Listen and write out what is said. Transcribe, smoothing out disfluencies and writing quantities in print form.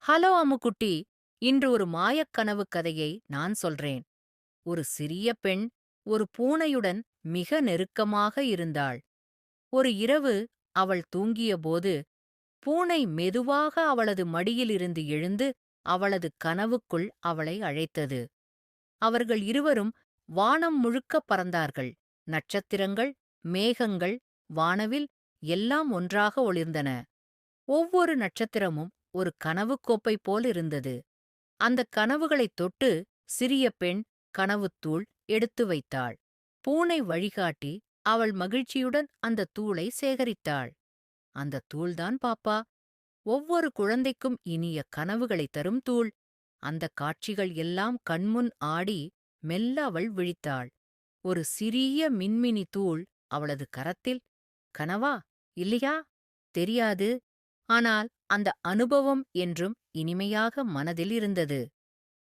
Hello அம்முக்குட்டி. இன்று ஒரு மாயக்கனவு கதையை நான் சொல்றேன். ஒரு சிறிய பெண் ஒரு பூனையுடன் மிக நெருக்கமாக இருந்தாள். ஒரு இரவு அவள் தூங்கியபோது பூனை மெதுவாக அவளது மடியிலிருந்து எழுந்து அவளது கனவுக்குள் அவளை அழைத்தது. அவர்கள் இருவரும் வானம் முழுக்கப் பறந்தார்கள். நட்சத்திரங்கள், மேகங்கள், வானவில் எல்லாம் ஒன்றாக ஒளிர்ந்தன. ஒவ்வொரு நட்சத்திரமும் ஒரு கனவுக் கோப்பை போலிருந்தது. அந்தக் கனவுகளைத் தொட்டு சிறிய பெண் கனவுத்தூள் எடுத்து வைத்தாள். பூனை வழிகாட்டி அவள் மகிழ்ச்சியுடன் அந்தத் தூளை சேகரித்தாள். அந்தத் தூள்தான் பாப்பா, ஒவ்வொரு குழந்தைக்கும் இனிய கனவுகளைத் தரும் தூள். அந்தக் காட்சிகள் எல்லாம் கண்முன் ஆடி மெல்ல அவள் விழித்தாள். ஒரு சிறிய மின்மினி தூள் அவளது கரத்தில். கனவா, இல்லையா, தெரியாது. ஆனால் அந்த அனுபவம் என்றும் இனிமையாக மனதில் இருந்தது.